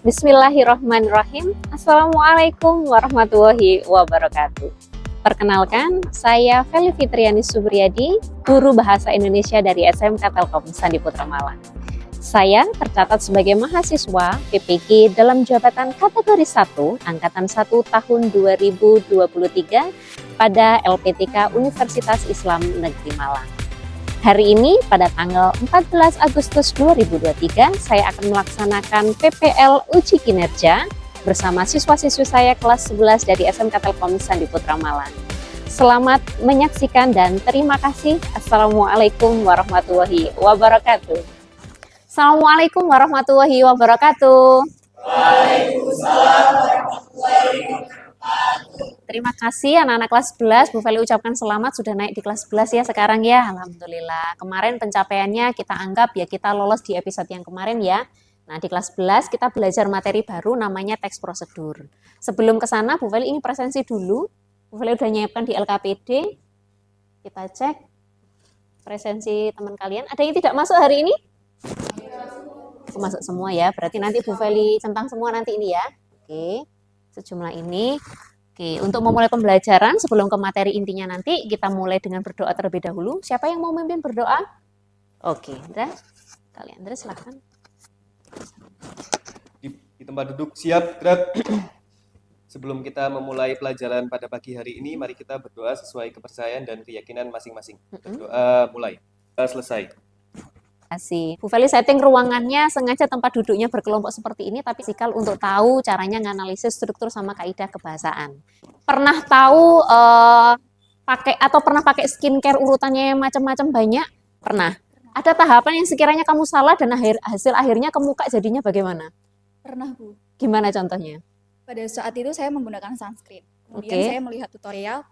Bismillahirrahmanirrahim. Assalamualaikum warahmatullahi wabarakatuh. Perkenalkan, saya Feli Fitriani Subriyadi, guru Bahasa Indonesia dari SMK Telkom Sandi Putra Malang. Saya tercatat sebagai mahasiswa PPG dalam jabatan kategori 1, Angkatan 1 tahun 2023 pada LPTK Universitas Islam Negeri Malang. Hari ini pada tanggal 14 Agustus 2023 saya akan melaksanakan PPL Uji Kinerja bersama siswa-siswi saya kelas 11 dari SMK Telkom Sandi Putra Malang. Selamat menyaksikan dan terima kasih. Assalamualaikum warahmatullahi wabarakatuh. Assalamualaikum warahmatullahi wabarakatuh. Waalaikumsalam warahmatullahi wabarakatuh. Terima kasih anak-anak kelas 11, Bu Feli ucapkan selamat sudah naik di kelas 11 ya sekarang ya, Alhamdulillah. Kemarin pencapaiannya kita anggap ya kita lolos di episode yang kemarin ya. Nah di kelas 11 kita belajar materi baru namanya teks prosedur. Sebelum ke sana Bu Feli ini presensi dulu, Bu Feli udah nyiapkan di LKPD, kita cek presensi teman kalian. Ada yang tidak masuk hari ini? Masuk semua ya, berarti nanti Bu Feli centang semua nanti ini ya. Oke, sejumlah ini. Oke, untuk memulai pembelajaran sebelum ke materi intinya nanti, kita mulai dengan berdoa terlebih dahulu. Siapa yang mau memimpin berdoa? Oke, Indra. Kalian, Indra silakan. Di tempat duduk siap, gerak. Sebelum kita memulai pelajaran pada pagi hari ini, mari kita berdoa sesuai kepercayaan dan keyakinan masing-masing. Berdoa mulai. Selesai. Kasih. Bu Feli setting ruangannya sengaja tempat duduknya berkelompok seperti ini, tapi sikal untuk tahu caranya nganalisis struktur sama kaidah kebahasaan. Pernah tahu pernah pakai skincare urutannya yang macam-macam banyak? Pernah. Ada tahapan yang sekiranya kamu salah dan hasil akhirnya ke muka jadinya bagaimana? Pernah, Bu. Gimana contohnya? Pada saat itu saya menggunakan sunscreen. Kemudian saya melihat tutorial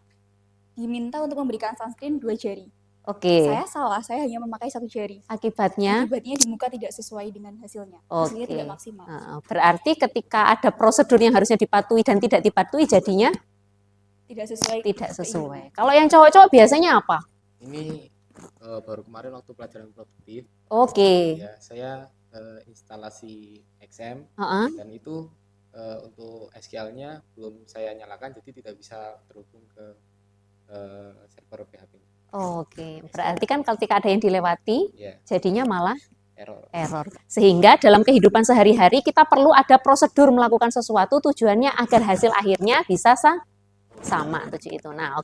diminta untuk memberikan sunscreen 2 jari. Saya salah, saya hanya memakai 1 jari. Akibatnya di muka tidak sesuai dengan hasilnya. Hasilnya tidak maksimal. Berarti ketika ada prosedur yang harusnya dipatuhi dan tidak dipatuhi jadinya tidak sesuai. Kalau yang cowok-cowok biasanya apa? Ini baru kemarin waktu pelajaran produktif. Ya, saya instalasi XM dan itu untuk SQL-nya belum saya nyalakan, jadi tidak bisa terhubung ke server PHP. Berarti kan ketika ada yang dilewati, jadinya malah error. Sehingga dalam kehidupan sehari-hari kita perlu ada prosedur melakukan sesuatu tujuannya agar hasil akhirnya bisa sama tujuh itu. Nah,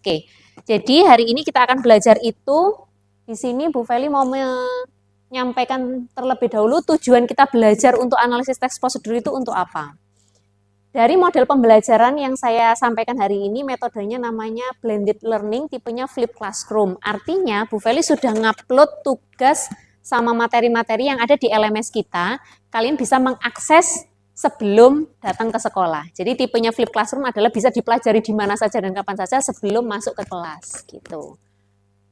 Jadi hari ini kita akan belajar itu. Di sini Bu Feli mau menyampaikan terlebih dahulu tujuan kita belajar untuk analisis teks prosedur itu untuk apa. Dari model pembelajaran yang saya sampaikan hari ini, metodenya namanya blended learning, tipenya flip classroom. Artinya, Bu Feli sudah ngupload tugas sama materi-materi yang ada di LMS kita. Kalian bisa mengakses sebelum datang ke sekolah. Jadi tipenya flip classroom adalah bisa dipelajari di mana saja dan kapan saja sebelum masuk ke kelas. Gitu.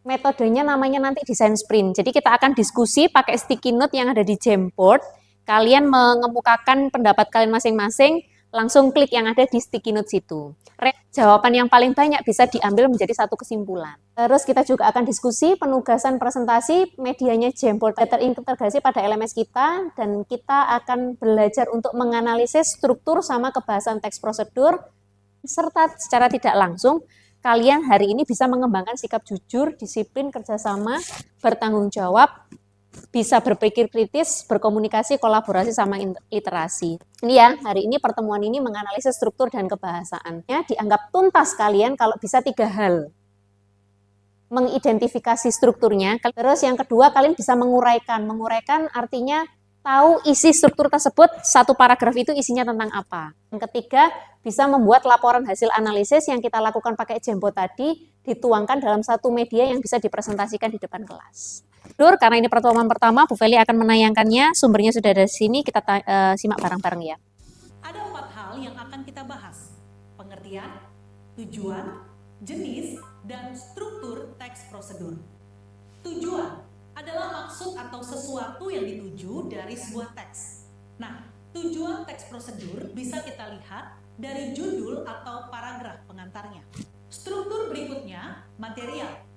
Metodenya namanya nanti design sprint. Jadi kita akan diskusi pakai sticky note yang ada di Jamboard. Kalian mengemukakan pendapat kalian masing-masing, langsung klik yang ada di sticky notes itu. Jawaban yang paling banyak bisa diambil menjadi satu kesimpulan. Terus kita juga akan diskusi penugasan presentasi, medianya Jamboard terintegrasi pada LMS kita, dan kita akan belajar untuk menganalisis struktur sama kebahasan teks prosedur, serta secara tidak langsung, kalian hari ini bisa mengembangkan sikap jujur, disiplin, kerjasama, bertanggung jawab, bisa berpikir kritis, berkomunikasi, kolaborasi, sama literasi. Ini ya, hari ini pertemuan ini menganalisis struktur dan kebahasaannya dianggap tuntas kalian kalau bisa 3 hal. Mengidentifikasi strukturnya, terus yang kedua kalian bisa menguraikan. Menguraikan artinya tahu isi struktur tersebut, satu paragraf itu isinya tentang apa. Yang ketiga, bisa membuat laporan hasil analisis yang kita lakukan pakai Jamboard tadi, dituangkan dalam satu media yang bisa dipresentasikan di depan kelas. Karena ini pertemuan pertama, Bu Feli akan menayangkannya, sumbernya sudah ada di sini, kita simak bareng-bareng ya. Ada 4 hal yang akan kita bahas: pengertian, tujuan, jenis, dan struktur teks prosedur. Tujuan adalah maksud atau sesuatu yang dituju dari sebuah teks. Nah, tujuan teks prosedur bisa kita lihat dari judul atau paragraf pengantarnya. Struktur berikutnya, material.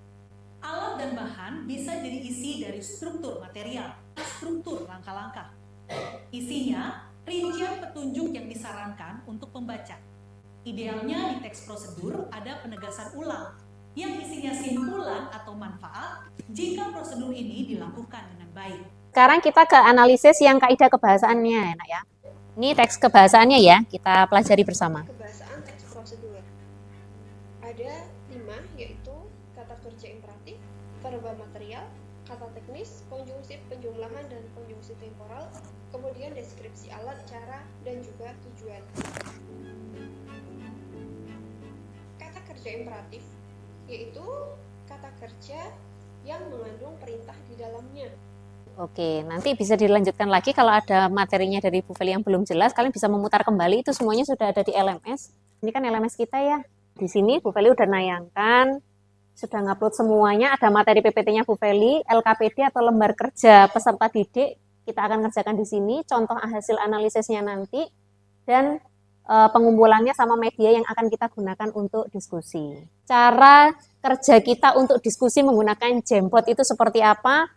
Alat dan bahan bisa jadi isi dari struktur material, struktur langkah-langkah. Isinya rincian petunjuk yang disarankan untuk pembaca. Idealnya di teks prosedur ada penegasan ulang yang isinya simpulan atau manfaat jika prosedur ini dilakukan dengan baik. Sekarang kita ke analisis yang kaidah kebahasaannya, Nak ya. Ini teks kebahasaannya ya, kita pelajari bersama. Kebahasaan teks prosedur. Ada 5, yaitu kata kerja imperatif, verba material, kata teknis, konjungsi penjumlahan dan konjungsi temporal, kemudian deskripsi alat, cara, dan juga tujuan. Kata kerja imperatif yaitu kata kerja yang mengandung perintah di dalamnya. Oke, nanti bisa dilanjutkan lagi kalau ada materinya dari Bu Feli yang belum jelas, kalian bisa memutar kembali, itu semuanya sudah ada di LMS. Ini kan LMS kita ya. Di sini Bu Feli udah nayangkan, sudah ngupload semuanya, ada materi PPT-nya Bu Feli, LKPD atau lembar kerja peserta didik, kita akan kerjakan di sini, contoh hasil analisisnya nanti, dan pengumpulannya sama media yang akan kita gunakan untuk diskusi. Cara kerja kita untuk diskusi menggunakan Jamboard itu seperti apa?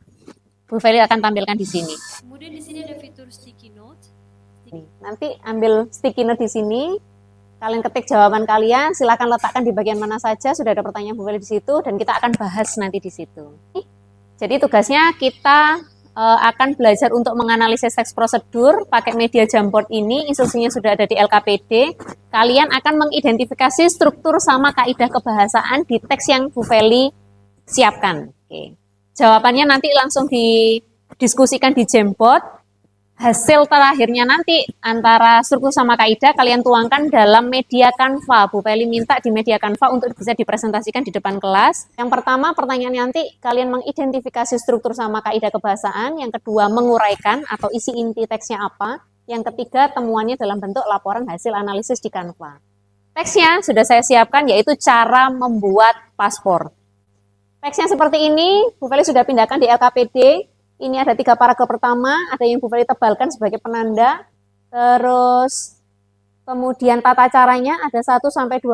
Bu Feli akan tampilkan di sini. Kemudian di sini ada fitur sticky note. Nanti ambil sticky note di sini, kalian ketik jawaban kalian, silakan letakkan di bagian mana saja, sudah ada pertanyaan Bu Feli di situ, dan kita akan bahas nanti di situ. Jadi tugasnya kita akan belajar untuk menganalisis teks prosedur pakai media Jamboard ini, instruksinya sudah ada di LKPD. Kalian akan mengidentifikasi struktur sama kaidah kebahasaan di teks yang Bu Feli siapkan. Oke. Jawabannya nanti langsung didiskusikan di Jamboard. Hasil terakhirnya nanti antara struktur sama kaidah kalian tuangkan dalam media Canva. Bu Feli minta di media Canva untuk bisa dipresentasikan di depan kelas. Yang pertama, pertanyaan nanti kalian mengidentifikasi struktur sama kaidah kebahasaan. Yang kedua, menguraikan atau isi inti teksnya apa. Yang ketiga, temuannya dalam bentuk laporan hasil analisis di Canva. Teksnya sudah saya siapkan, yaitu cara membuat paspor. Teksnya seperti ini, Bu Feli sudah pindahkan di LKPD. Ini ada 3 paragraf pertama, ada yang Bu Feli tebalkan sebagai penanda. Terus kemudian tata caranya ada 1-12.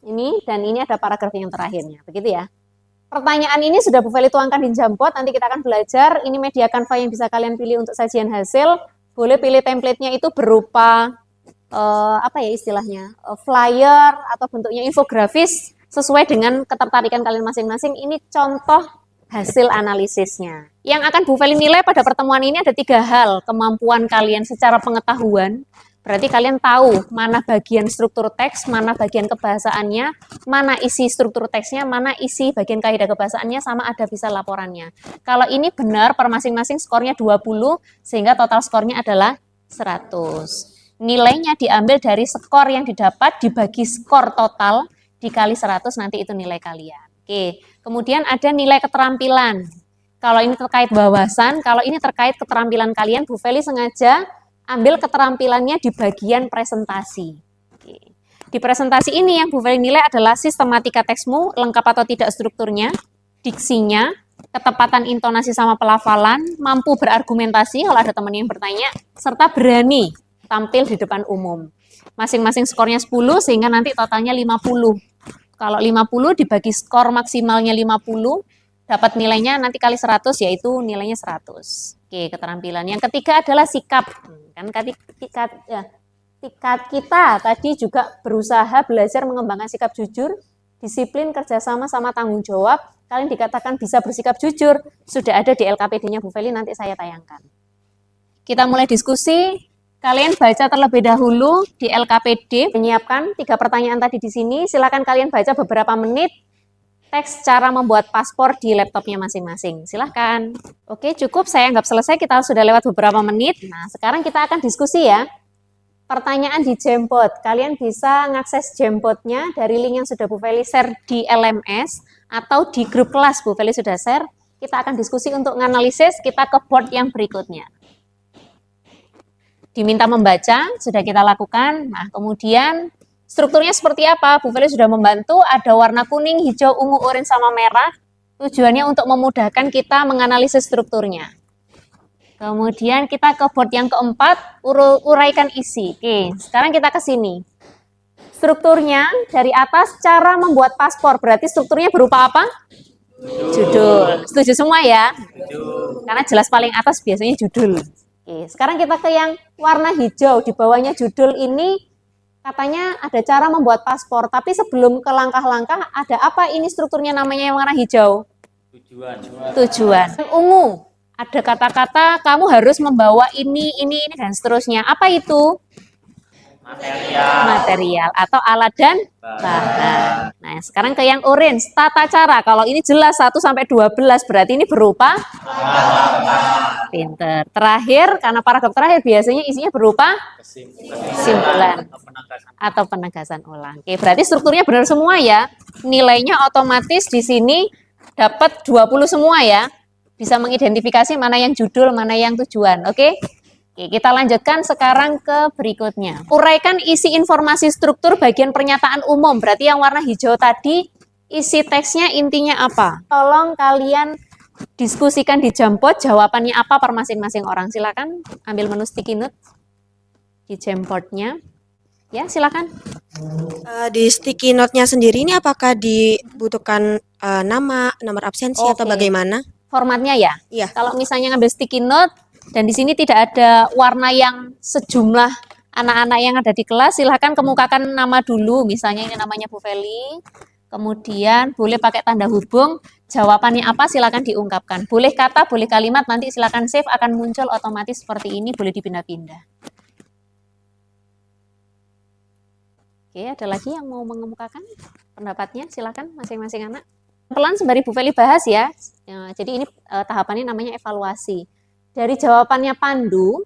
Ini dan ini ada paragraf yang terakhirnya, begitu ya. Pertanyaan ini sudah Bu Feli tuangkan di Jamboard, nanti kita akan belajar. Ini media Canva yang bisa kalian pilih untuk sajian hasil. Boleh pilih template-nya itu berupa apa ya istilahnya, flyer atau bentuknya infografis sesuai dengan ketertarikan kalian masing-masing. Ini contoh hasil analisisnya. Yang akan Bu Feli nilai pada pertemuan ini ada 3 hal. Kemampuan kalian secara pengetahuan, berarti kalian tahu mana bagian struktur teks, mana bagian kebahasaannya, mana isi struktur teksnya, mana isi bagian kaidah kebahasaannya, sama ada bisa laporannya. Kalau ini benar, per masing-masing skornya 20, sehingga total skornya adalah 100. Nilainya diambil dari skor yang didapat, dibagi skor total, dikali 100, nanti itu nilai kalian. Oke, kemudian ada nilai keterampilan. Kalau ini terkait wawasan, kalau ini terkait keterampilan kalian, Bu Feli sengaja ambil keterampilannya di bagian presentasi. Oke. Di presentasi ini yang Bu Feli nilai adalah sistematika teksmu, lengkap atau tidak strukturnya, diksinya, ketepatan intonasi sama pelafalan, mampu berargumentasi kalau ada teman yang bertanya, serta berani tampil di depan umum. Masing-masing skornya 10 sehingga nanti totalnya 50. Kalau 50 dibagi skor maksimalnya 50, dapat nilainya nanti kali 100, yaitu nilainya 100. Oke, keterampilan. Yang ketiga adalah sikap. Kan kita tadi juga berusaha belajar mengembangkan sikap jujur, disiplin, kerjasama, sama tanggung jawab. Kalian dikatakan bisa bersikap jujur, sudah ada di LKPD-nya Bu Feli, nanti saya tayangkan. Kita mulai diskusi. Kalian baca terlebih dahulu di LKPD, menyiapkan 3 pertanyaan tadi di sini. Silakan kalian baca beberapa menit teks cara membuat paspor di laptopnya masing-masing. Silahkan. Oke, cukup. Saya anggap selesai. Kita sudah lewat beberapa menit. Nah, sekarang kita akan diskusi ya. Pertanyaan di Jamboard. Kalian bisa mengakses Jamboard-nya dari link yang sudah Bu Feli share di LMS atau di grup kelas Bu Feli sudah share. Kita akan diskusi untuk menganalisis. Kita ke board yang berikutnya. Diminta membaca, sudah kita lakukan. Nah, kemudian strukturnya seperti apa? Bu Feli sudah membantu, ada warna kuning, hijau, ungu, oranye, sama merah. Tujuannya untuk memudahkan kita menganalisis strukturnya. Kemudian kita ke board yang keempat, uraikan isi. Oke, sekarang kita ke sini. Strukturnya dari atas, cara membuat paspor. Berarti strukturnya berupa apa? Judul. Setuju semua ya? Karena jelas paling atas biasanya judul. Oke, sekarang kita ke yang warna hijau. Di bawahnya judul ini katanya ada cara membuat paspor. Tapi sebelum ke langkah-langkah, ada apa ini strukturnya namanya yang warna hijau? Tujuan. Yang ungu, ada kata-kata kamu harus membawa ini, dan seterusnya. Apa itu? Material atau alat dan bahan. Nah, sekarang ke yang orange, tata cara. Kalau ini jelas 1-12 berarti ini berupa pinter. Terakhir, karena paragraf terakhir biasanya isinya berupa kesimpulan atau penegasan ulang. Oke, berarti strukturnya benar semua ya. Nilainya otomatis di sini dapat 20 semua ya. Bisa mengidentifikasi mana yang judul, mana yang tujuan. Oke? Oke, kita lanjutkan sekarang ke berikutnya. Uraikan isi informasi struktur bagian pernyataan umum. Berarti yang warna hijau tadi, isi teksnya intinya apa? Tolong kalian diskusikan di Jamboard, jawabannya apa per masing-masing orang. Silakan ambil menu sticky note di Jamboard-nya. Ya, silakan. Di sticky note-nya sendiri ini apakah dibutuhkan nama, nomor absensi atau bagaimana? Formatnya ya? Iya. Kalau misalnya ngambil sticky note, dan di sini tidak ada warna yang sejumlah anak-anak yang ada di kelas, silahkan kemukakan nama dulu, misalnya ini namanya Bu Feli, kemudian boleh pakai tanda hubung, jawabannya apa silahkan diungkapkan, boleh kata, boleh kalimat, nanti silahkan save, akan muncul otomatis seperti ini, boleh dipindah-pindah. Oke, ada lagi yang mau mengemukakan pendapatnya, silahkan masing-masing anak. Pelan sembari Bu Feli bahas ya, jadi ini tahapannya namanya evaluasi. Dari jawabannya Pandu,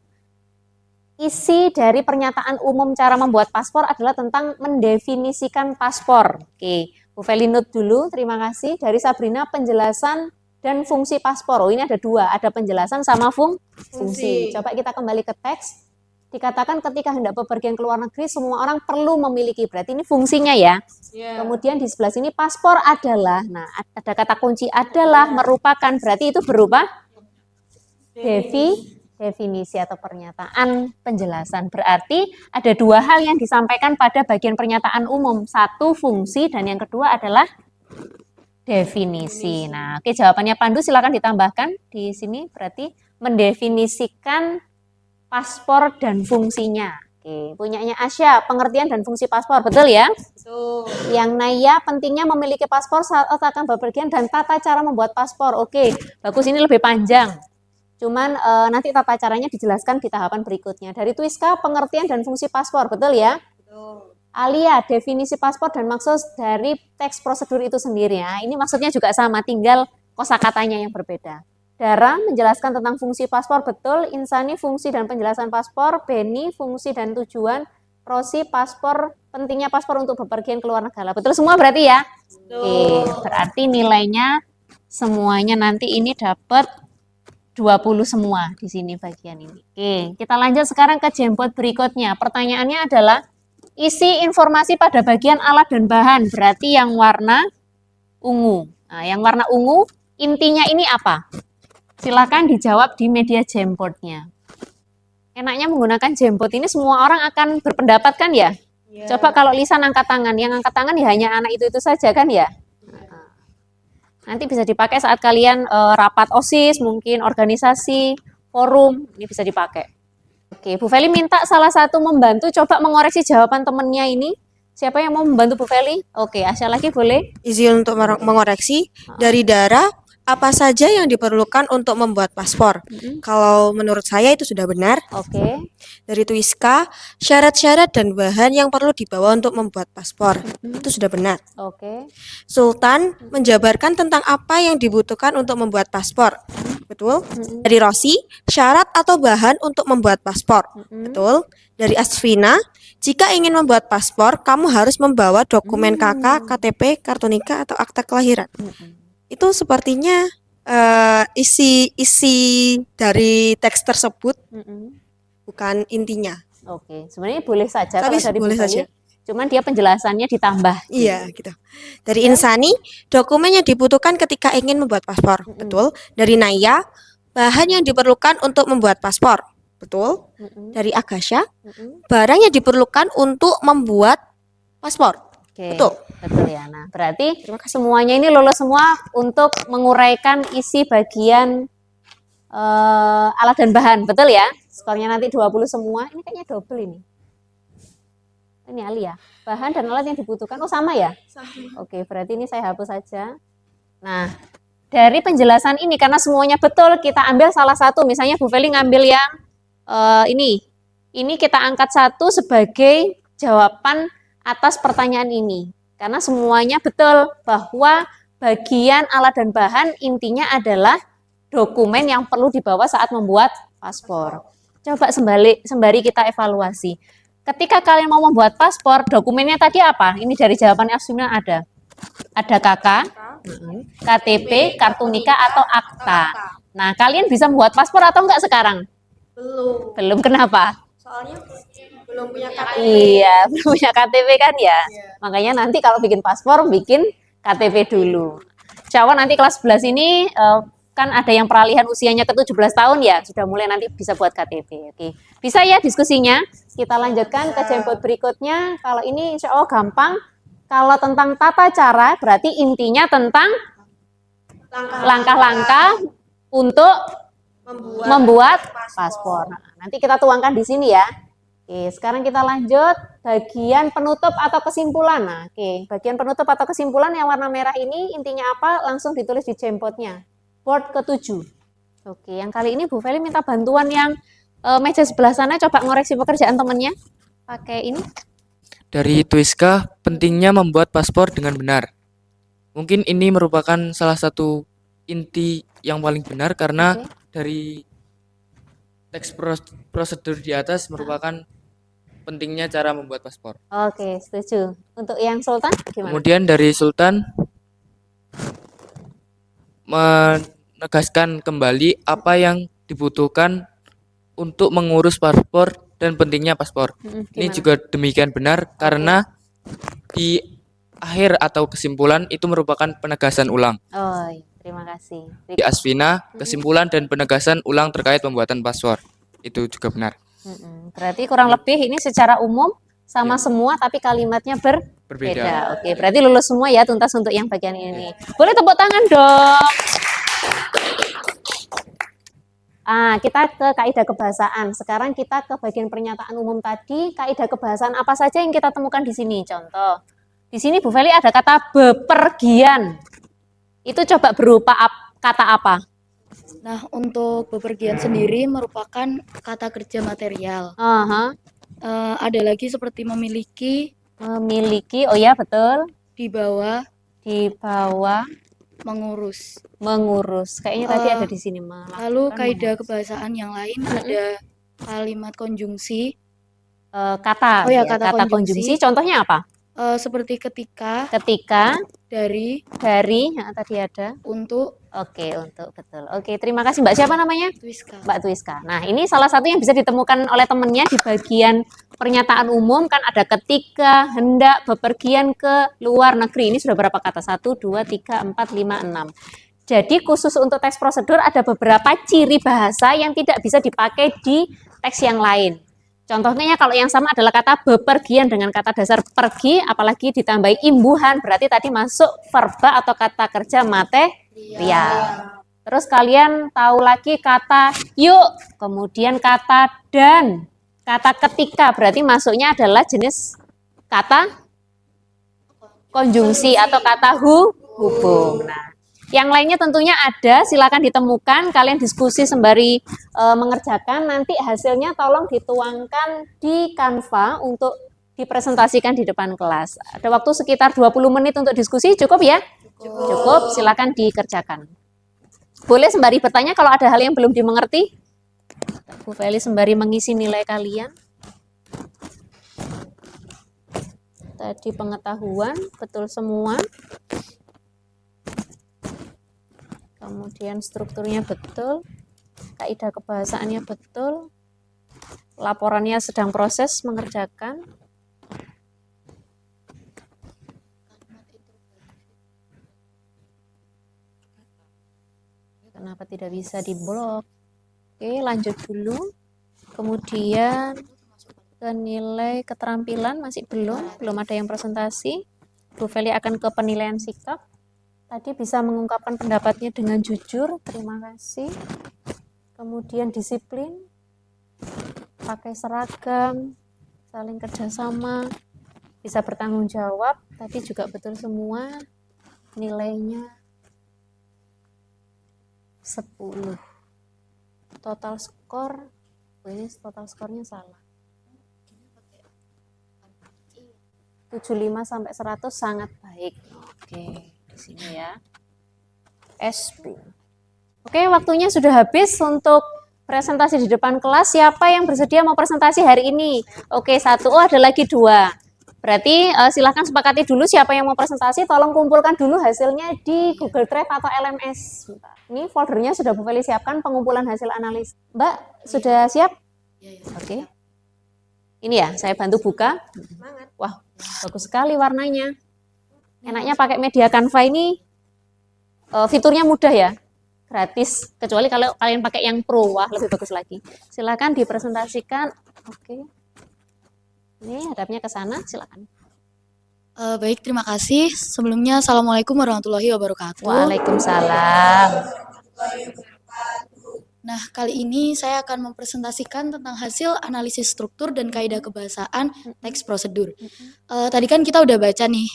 isi dari pernyataan umum cara membuat paspor adalah tentang mendefinisikan paspor. Oke, Bu Feli note dulu, terima kasih. Dari Sabrina, penjelasan dan fungsi paspor. Oh, ini ada dua, ada penjelasan sama fungsi. Coba kita kembali ke teks. Dikatakan ketika hendak bepergian ke luar negeri, semua orang perlu memiliki. Berarti ini fungsinya ya. Kemudian di sebelah sini paspor adalah, nah ada kata kunci adalah, merupakan, berarti itu berupa definisi atau pernyataan penjelasan. Berarti ada dua hal yang disampaikan pada bagian pernyataan umum. Satu fungsi dan yang kedua adalah definisi. Nah, oke, jawabannya Pandu silakan ditambahkan di sini. Berarti mendefinisikan paspor dan fungsinya. Oke, punyanya Asya, pengertian dan fungsi paspor, betul ya? Betul. Yang Naya, pentingnya memiliki paspor saat akan bepergian dan tata cara membuat paspor. Oke, bagus, ini lebih panjang. Cuman nanti tata caranya dijelaskan di tahapan berikutnya. Dari Twiska, pengertian dan fungsi paspor, betul ya? Betul. Alia, definisi paspor dan maksud dari teks prosedur itu sendiri. Nah, ini maksudnya juga sama, tinggal kosakatanya yang berbeda. Dara menjelaskan tentang fungsi paspor, betul. Insani, fungsi dan penjelasan paspor. Beni, fungsi dan tujuan. Rosi, paspor, pentingnya paspor untuk bepergian ke luar negara. Betul semua berarti ya? Betul. Oke, berarti nilainya semuanya nanti ini dapat 20 semua di sini bagian ini. Oke, kita lanjut sekarang ke Jamboard berikutnya. Pertanyaannya adalah isi informasi pada bagian alat dan bahan. Berarti yang warna ungu. Nah, yang warna ungu intinya ini apa? Silakan dijawab di media Jamboard-nya. Enaknya menggunakan Jamboard ini semua orang akan berpendapat kan ya? Coba kalau Lisan angkat tangan, yang angkat tangan ya hanya anak itu saja kan ya? Nanti bisa dipakai saat kalian rapat OSIS, mungkin organisasi, forum, ini bisa dipakai. Oke, Bu Feli minta salah satu membantu coba mengoreksi jawaban temennya ini. Siapa yang mau membantu Bu Feli? Oke, Asya lagi boleh? Izin untuk mengoreksi. Dari Dara, apa saja yang diperlukan untuk membuat paspor? Kalau menurut saya itu sudah benar. Oke. Dari Twiska, syarat-syarat dan bahan yang perlu dibawa untuk membuat paspor. Itu sudah benar. Oke. Sultan menjabarkan tentang apa yang dibutuhkan untuk membuat paspor. Betul. Dari Rosi, syarat atau bahan untuk membuat paspor. Betul. Dari Asvina, jika ingin membuat paspor, kamu harus membawa dokumen KK, KTP, kartu nikah, atau akta kelahiran. Itu sepertinya isi dari teks tersebut, bukan intinya. Oke, sebenarnya boleh saja. Tapi kalau dari boleh saja. Cuman dia penjelasannya ditambah. Iya, gitu. Dari Insani, dokumen yang dibutuhkan ketika ingin membuat paspor. Betul. Dari Naya, bahan yang diperlukan untuk membuat paspor. Betul. Dari Agasha, barang yang diperlukan untuk membuat paspor. Oke, betul. Betul ya. Nah, berarti semuanya ini lolos semua untuk menguraikan isi bagian alat dan bahan. Betul ya? Skornya nanti 20 semua. Ini kayaknya double ini. Ini Ali ya. Bahan dan alat yang dibutuhkan. Oh, sama ya? Sama. Oke, berarti ini saya hapus saja. Nah, dari penjelasan ini, karena semuanya betul, kita ambil salah satu. Misalnya Bu Feli ngambil yang ini. Ini kita angkat satu sebagai jawaban atas pertanyaan ini. Karena semuanya betul bahwa bagian alat dan bahan intinya adalah dokumen yang perlu dibawa saat membuat paspor. Coba sembari kita evaluasi. Ketika kalian mau membuat paspor, dokumennya tadi apa? Ini dari jawaban Aswina ada. Ada KK, KTP, kartu nikah atau akta. Nah, kalian bisa membuat paspor atau enggak sekarang? Belum, kenapa? Soalnya belum punya KTP. Iya, belum punya KTP kan ya? Makanya nanti kalau bikin paspor, bikin KTP dulu. Insya Allah nanti kelas 11 ini kan ada yang peralihan usianya ke 17 tahun ya, sudah mulai nanti bisa buat KTP. Oke. Bisa ya diskusinya? Kita lanjutkan ke jemput berikutnya. Kalau ini insya Allah gampang. Kalau tentang tata cara, berarti intinya tentang langkah-langkah untuk membuat paspor. Nah, nanti kita tuangkan di sini ya. Oke, sekarang kita lanjut bagian penutup atau kesimpulan. Nah, oke, bagian penutup atau kesimpulan yang warna merah ini intinya apa? Langsung ditulis di jemputnya. Board ke-7. Oke, yang kali ini Bu Feli minta bantuan yang meja sebelah sana, coba ngoreksi pekerjaan temennya. Pakai ini. Dari Twiska, pentingnya membuat paspor dengan benar. Mungkin ini merupakan salah satu inti yang paling benar karena dari teks prosedur di atas merupakan pentingnya cara membuat paspor. Oke, setuju. Untuk yang Sultan gimana? Kemudian dari Sultan menegaskan kembali apa yang dibutuhkan untuk mengurus paspor dan pentingnya paspor. Ini juga demikian benar karena di akhir atau kesimpulan itu merupakan penegasan ulang. Oh, terima kasih. Di Asvina, kesimpulan dan penegasan ulang terkait pembuatan paspor. Itu juga benar. Berarti kurang lebih ini secara umum sama semua tapi kalimatnya berbeda. Oke, berarti lulus semua ya tuntas untuk yang bagian ini. Boleh tepuk tangan dong. Kita ke kaidah kebahasaan. Sekarang kita ke bagian pernyataan umum tadi. Kaidah kebahasaan apa saja yang kita temukan di sini? Contoh, di sini Bu Feli ada kata bepergian. Itu coba berupa kata apa? Nah, untuk bepergian sendiri merupakan kata kerja material. Ada lagi seperti memiliki. Memiliki, oh ya betul. Dibawa. Mengurus. Kayaknya tadi ada di sini malah. Lalu kaidah kebahasaan yang lain ada kalimat konjungsi. Kata konjungsi. Contohnya apa? Seperti ketika. Dari. Tadi ada. Untuk. Oke, untuk, betul. Oke, terima kasih Mbak. Siapa namanya? Twiska. Mbak Twiska. Nah, ini salah satu yang bisa ditemukan oleh temannya di bagian pernyataan umum, kan ada ketika, hendak, bepergian ke luar negeri. Ini sudah berapa kata? 1, 2, 3, 4, 5, 6. Jadi khusus untuk teks prosedur ada beberapa ciri bahasa yang tidak bisa dipakai di teks yang lain. Contohnya kalau yang sama adalah kata bepergian dengan kata dasar pergi, apalagi ditambahi imbuhan, berarti tadi masuk verba atau kata kerja material. Terus kalian tahu lagi kata yuk, kemudian kata dan, kata ketika, berarti masuknya adalah jenis kata konjungsi atau kata hubung. Nah, yang lainnya tentunya ada, silakan ditemukan, kalian diskusi sembari mengerjakan, nanti hasilnya tolong dituangkan di Canva untuk dipresentasikan di depan kelas. Ada waktu sekitar 20 menit untuk diskusi, cukup ya? Cukup, silakan dikerjakan. Boleh sembari bertanya kalau ada hal yang belum dimengerti. Bu Feli sembari mengisi nilai kalian. Tadi pengetahuan, betul semua. Kemudian strukturnya betul, kaidah kebahasaannya betul, laporannya sedang proses mengerjakan. Kenapa tidak bisa diblok? Oke, lanjut dulu. Kemudian ke nilai keterampilan masih belum ada yang presentasi. Bu Feli akan ke penilaian sikap. Tadi bisa mengungkapkan pendapatnya dengan jujur, terima kasih. Kemudian disiplin, pakai seragam, saling kerjasama, bisa bertanggung jawab, tadi juga betul semua, nilainya 10. Total skor, ini total skornya salah. 75 sampai 100 sangat baik. Oke, di sini ya. SP. Oke, waktunya sudah habis untuk presentasi di depan kelas. Siapa yang bersedia mau presentasi hari ini? Oke, 1. Oh, ada lagi 2. Berarti silahkan sepakati dulu siapa yang mau presentasi. Tolong kumpulkan dulu hasilnya di Google Drive atau LMS. Ini foldernya sudah Bu Feli siapkan, pengumpulan hasil analis. Mbak, sudah siap? Oke. Ini ya, saya bantu buka. Wah, bagus sekali warnanya. Enaknya pakai media Canva ini, fiturnya mudah ya, gratis. Kecuali kalau kalian pakai yang pro, wah lebih bagus lagi. Silakan dipresentasikan. Oke. Ini hadapnya ke sana, silakan. Baik, terima kasih. Sebelumnya, Assalamualaikum warahmatullahi wabarakatuh. Waalaikumsalam. Nah, kali ini saya akan mempresentasikan tentang hasil analisis struktur dan kaidah kebahasaan teks prosedur. Tadi kan kita udah baca nih,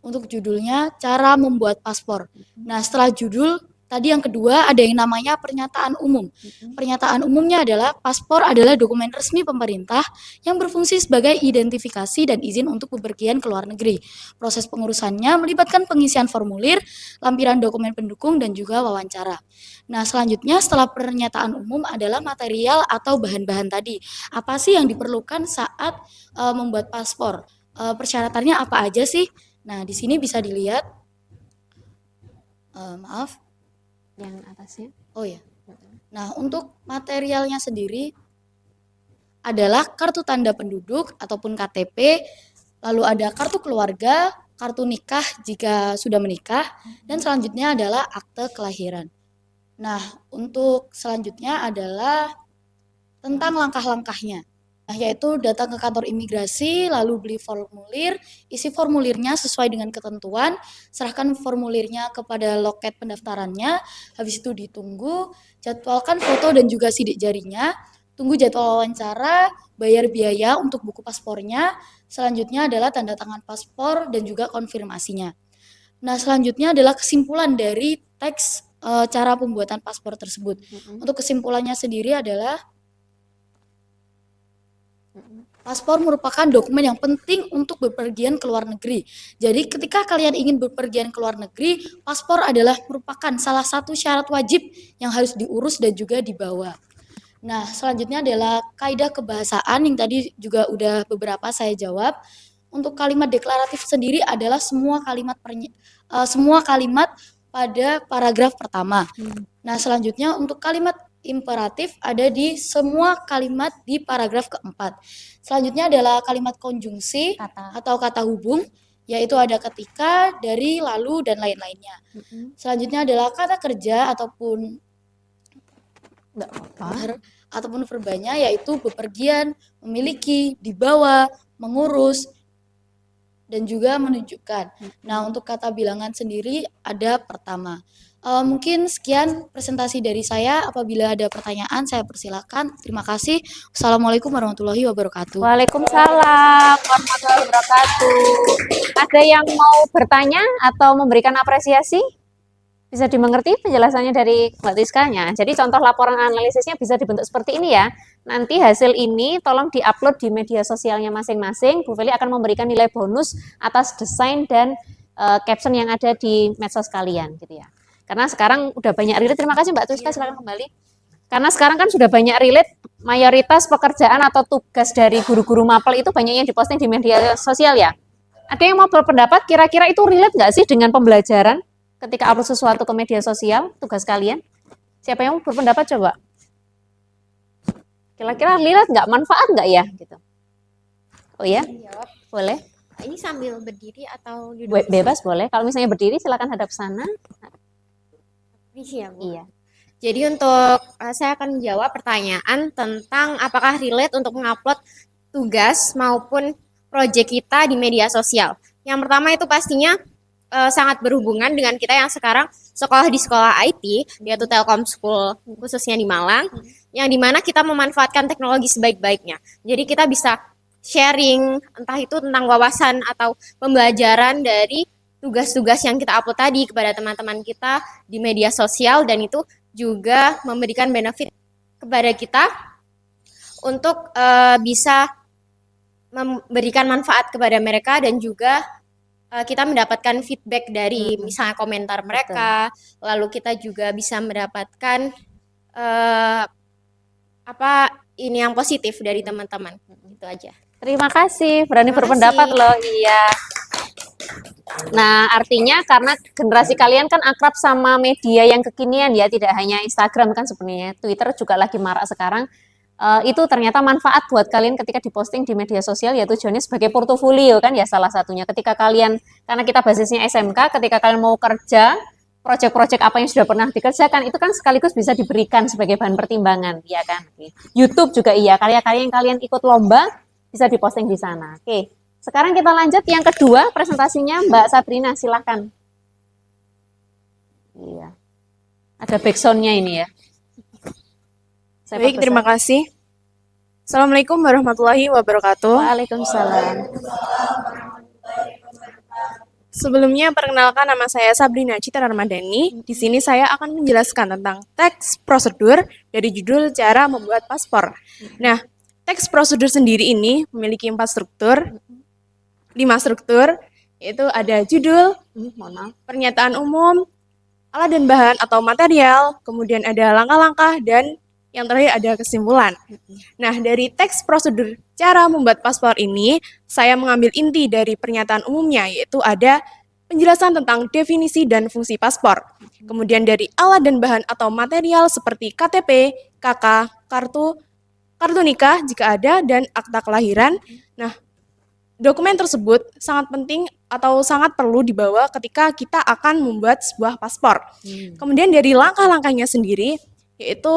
untuk judulnya, cara membuat paspor. Nah, setelah judul, tadi yang kedua ada yang namanya pernyataan umum. Pernyataan umumnya adalah paspor adalah dokumen resmi pemerintah yang berfungsi sebagai identifikasi dan izin untuk bepergian ke luar negeri. Proses pengurusannya melibatkan pengisian formulir, lampiran dokumen pendukung, dan juga wawancara. Nah, selanjutnya setelah pernyataan umum adalah material atau bahan-bahan tadi. Apa sih yang diperlukan saat membuat paspor? Persyaratannya apa aja sih? Nah, di sini bisa dilihat, maaf, yang atasnya. Oh ya. Nah, untuk materialnya sendiri adalah kartu tanda penduduk ataupun KTP, lalu ada kartu keluarga, kartu nikah jika sudah menikah, dan selanjutnya adalah akte kelahiran. Nah, untuk selanjutnya adalah tentang langkah-langkahnya. Nah, yaitu datang ke kantor imigrasi, lalu beli formulir, isi formulirnya sesuai dengan ketentuan, serahkan formulirnya kepada loket pendaftarannya, habis itu ditunggu, jadwalkan foto dan juga sidik jarinya, tunggu jadwal wawancara, bayar biaya untuk buku paspornya, selanjutnya adalah tanda tangan paspor dan juga konfirmasinya. Nah, selanjutnya adalah kesimpulan dari teks cara pembuatan paspor tersebut. Untuk kesimpulannya sendiri adalah paspor merupakan dokumen yang penting untuk bepergian ke luar negeri. Jadi ketika kalian ingin bepergian ke luar negeri, paspor adalah merupakan salah satu syarat wajib yang harus diurus dan juga dibawa. Nah, selanjutnya adalah kaidah kebahasaan yang tadi juga udah beberapa saya jawab. Untuk kalimat deklaratif sendiri adalah semua kalimat pada paragraf pertama. Nah, selanjutnya untuk kalimat imperatif ada di semua kalimat di paragraf keempat. Selanjutnya adalah kalimat konjungsi atau kata hubung, yaitu ada ketika, dari, lalu, dan lain-lainnya. Selanjutnya adalah kata kerja ataupun verbanya, yaitu bepergian, memiliki, dibawa, mengurus, dan juga menunjukkan. Nah, untuk kata bilangan sendiri ada pertama. Mungkin sekian presentasi dari saya. Apabila ada pertanyaan, saya persilakan. Terima kasih. Wassalamualaikum warahmatullahi wabarakatuh. Waalaikumsalam warahmatullahi wabarakatuh. Ada yang mau bertanya atau memberikan apresiasi? Bisa dimengerti penjelasannya dari Mbak Tiskanya. Jadi contoh laporan analisisnya bisa dibentuk seperti ini ya. Nanti hasil ini tolong diupload di media sosialnya masing-masing. Bu Feli akan memberikan nilai bonus atas desain dan caption yang ada di medsos kalian gitu ya. Karena sekarang udah banyak relate. Terima kasih Mbak Tuska, silakan kembali. Karena sekarang kan sudah banyak relate, mayoritas pekerjaan atau tugas dari guru-guru mapel itu banyak yang diposting di media sosial ya. Ada yang mau berpendapat kira-kira itu relate nggak sih dengan pembelajaran ketika upload sesuatu ke media sosial, tugas kalian? Siapa yang mau berpendapat coba? Kira-kira relate nggak, manfaat nggak ya? Gitu. Oh ya, boleh. Ini sambil berdiri atau duduk? Bebas boleh. Kalau misalnya berdiri silakan hadap sana. Ya, Bu. Iya. Jadi untuk saya akan menjawab pertanyaan tentang apakah relate untuk mengupload tugas maupun proyek kita di media sosial. Yang pertama itu pastinya sangat berhubungan dengan kita yang sekarang sekolah di sekolah IT, yaitu Telkom School khususnya di Malang, yang dimana kita memanfaatkan teknologi sebaik-baiknya. Jadi kita bisa sharing, entah itu tentang wawasan atau pembelajaran dari tugas-tugas yang kita upload tadi kepada teman-teman kita di media sosial, dan itu juga memberikan benefit kepada kita untuk bisa memberikan manfaat kepada mereka, dan juga kita mendapatkan feedback dari misalnya komentar mereka. Lalu kita juga bisa mendapatkan ini yang positif dari teman-teman. Itu aja. Terima kasih, berani berpendapat loh. Iya. Nah, artinya karena generasi kalian kan akrab sama media yang kekinian ya, tidak hanya Instagram kan sebenarnya, Twitter juga lagi marak sekarang. Itu ternyata manfaat buat kalian ketika diposting di media sosial, ya tujuannya sebagai portofolio kan ya, salah satunya ketika kalian, karena kita basisnya SMK, ketika kalian mau kerja, proyek-proyek apa yang sudah pernah dikerjakan, itu kan sekaligus bisa diberikan sebagai bahan pertimbangan, ya kan. YouTube juga iya, karya-karya yang kalian ikut lomba bisa diposting di sana. Oke, sekarang kita lanjut yang kedua, presentasinya Mbak Sabrina, silahkan. Iya, ada backsound-nya ini ya. Baik, terima kasih. Assalamualaikum warahmatullahi wabarakatuh. Waalaikumsalam. Sebelumnya, perkenalkan, nama saya Sabrina Citra Ramadhani. Di sini saya akan menjelaskan tentang teks prosedur dari judul cara membuat paspor. Nah, teks prosedur sendiri ini memiliki 4 struktur, 5 struktur, yaitu ada judul, pernyataan umum, alat dan bahan atau material, kemudian ada langkah-langkah, dan yang terakhir ada kesimpulan. Nah, dari teks prosedur cara membuat paspor ini, saya mengambil inti dari pernyataan umumnya, yaitu ada penjelasan tentang definisi dan fungsi paspor. Kemudian dari alat dan bahan atau material seperti KTP, KK, kartu nikah jika ada, dan akta kelahiran. Nah, dokumen tersebut sangat penting atau sangat perlu dibawa ketika kita akan membuat sebuah paspor. Kemudian dari langkah-langkahnya sendiri, yaitu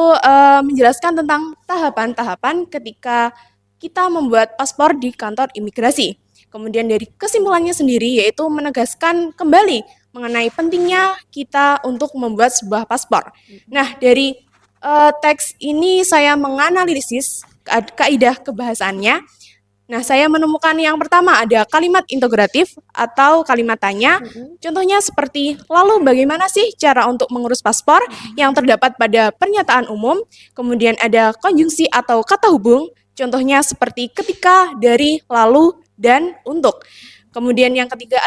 menjelaskan tentang tahapan-tahapan ketika kita membuat paspor di kantor imigrasi. Kemudian dari kesimpulannya sendiri, yaitu menegaskan kembali mengenai pentingnya kita untuk membuat sebuah paspor. Nah, dari teks ini saya menganalisis kaidah kebahasaannya. Nah, saya menemukan yang pertama ada kalimat integratif atau kalimat tanya. Contohnya seperti, lalu bagaimana sih cara untuk mengurus paspor yang terdapat pada pernyataan umum. Kemudian ada konjungsi atau kata hubung. Contohnya seperti ketika, dari, lalu, dan untuk. Kemudian yang ketiga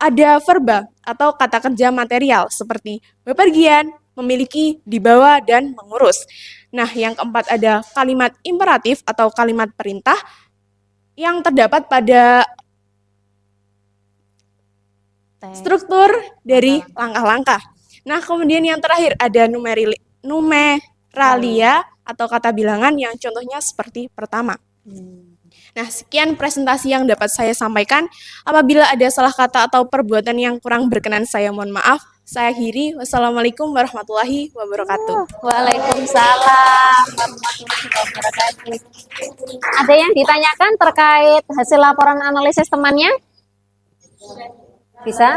ada verba atau kata kerja material seperti bepergian, memiliki, dibawa, dan mengurus. Nah, yang keempat ada kalimat imperatif atau kalimat perintah yang terdapat pada struktur dari langkah-langkah. Nah, kemudian yang terakhir ada numeralia atau kata bilangan yang contohnya seperti pertama. Nah, sekian presentasi yang dapat saya sampaikan. Apabila ada salah kata atau perbuatan yang kurang berkenan, saya mohon maaf. Saya akhiri. Wassalamualaikum warahmatullahi wabarakatuh. Waalaikumsalam warahmatullahi wabarakatuh. Ada yang ditanyakan terkait hasil laporan analisis temannya? Bisa?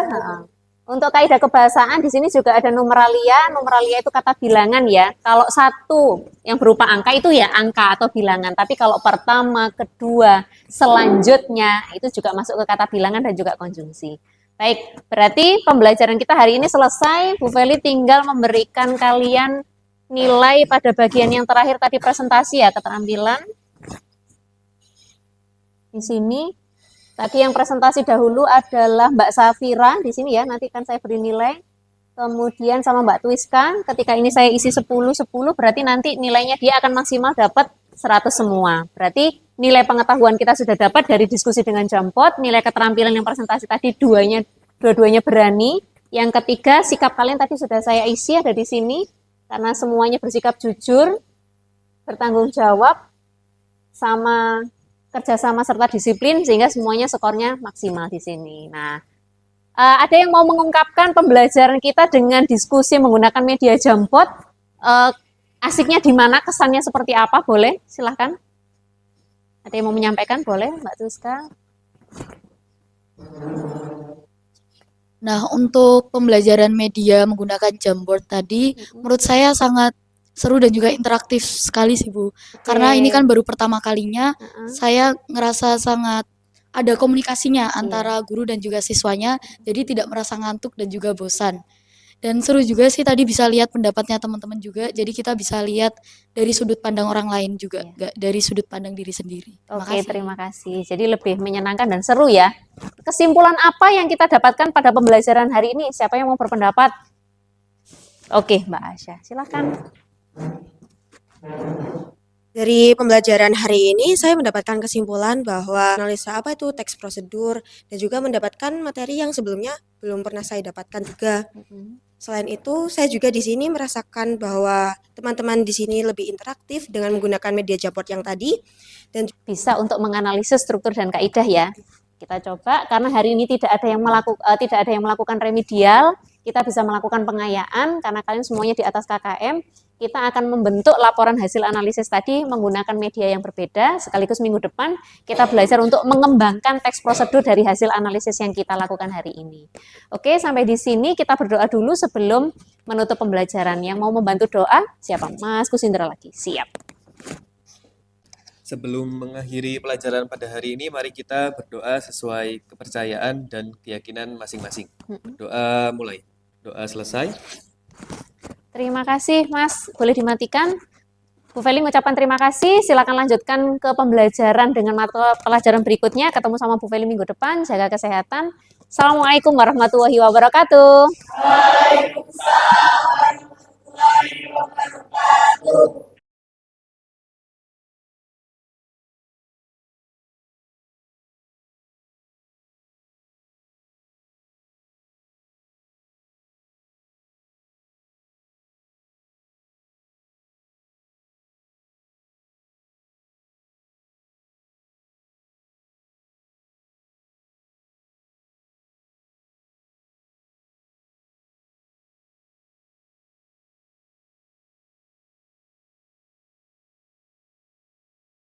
Untuk kaidah kebahasaan di sini juga ada numeralia. Numeralia itu kata bilangan ya. Kalau satu yang berupa angka itu ya angka atau bilangan. Tapi kalau pertama, kedua, selanjutnya itu juga masuk ke kata bilangan dan juga konjungsi. Baik, berarti pembelajaran kita hari ini selesai. Bu Feli tinggal memberikan kalian nilai pada bagian yang terakhir tadi presentasi ya, keterampilan. Di sini, tadi yang presentasi dahulu adalah Mbak Safira, di sini ya, nanti kan saya beri nilai. Kemudian sama Mbak Twiska, ketika ini saya isi 10-10, berarti nanti nilainya dia akan maksimal dapat 100 semua. Berarti nilai pengetahuan kita sudah dapat dari diskusi dengan Jampot, nilai keterampilan yang presentasi tadi dua-duanya berani. Yang ketiga, sikap kalian tadi sudah saya isi ada di sini, karena semuanya bersikap jujur, bertanggung jawab, sama kerjasama serta disiplin, sehingga semuanya skornya maksimal di sini. Nah, ada yang mau mengungkapkan pembelajaran kita dengan diskusi menggunakan media Jampot? Asiknya di mana, kesannya seperti apa? Boleh, silahkan. Ada yang mau menyampaikan? Boleh, Mbak Tuska. Nah, untuk pembelajaran media menggunakan Jamboard tadi, menurut saya sangat seru dan juga interaktif sekali sih, Bu. Karena ini kan baru pertama kalinya saya ngerasa sangat ada komunikasinya antara guru dan juga siswanya, jadi tidak merasa ngantuk dan juga bosan. Dan seru juga sih tadi bisa lihat pendapatnya teman-teman juga, jadi kita bisa lihat dari sudut pandang orang lain juga, nggak dari sudut pandang diri sendiri. Oke, terima kasih. Jadi lebih menyenangkan dan seru ya. Kesimpulan apa yang kita dapatkan pada pembelajaran hari ini? Siapa yang mau berpendapat? Oke, Mbak Asya, silakan. Dari pembelajaran hari ini, saya mendapatkan kesimpulan bahwa analisa apa itu teks prosedur dan juga mendapatkan materi yang sebelumnya belum pernah saya dapatkan juga. Selain itu, saya juga di sini merasakan bahwa teman-teman di sini lebih interaktif dengan menggunakan media Jamboard yang tadi dan bisa untuk menganalisis struktur dan kaidah ya. Kita coba karena hari ini tidak ada yang melakukan remedial, kita bisa melakukan pengayaan karena kalian semuanya di atas KKM. Kita akan membentuk laporan hasil analisis tadi menggunakan media yang berbeda, sekaligus minggu depan kita belajar untuk mengembangkan teks prosedur dari hasil analisis yang kita lakukan hari ini. Oke, sampai di sini kita berdoa dulu sebelum menutup pembelajaran. Yang mau membantu doa, siapa? Mas Kusindra lagi, siap. Sebelum mengakhiri pelajaran pada hari ini, mari kita berdoa sesuai kepercayaan dan keyakinan masing-masing. Doa mulai. Doa selesai. Terima kasih, Mas. Boleh dimatikan? Bu Feli mengucapkan terima kasih. Silakan lanjutkan ke pembelajaran dengan mata pelajaran berikutnya. Ketemu sama Bu Feli minggu depan. Jaga kesehatan. Assalamualaikum warahmatullahi wabarakatuh. Waalaikumsalam warahmatullahi wabarakatuh.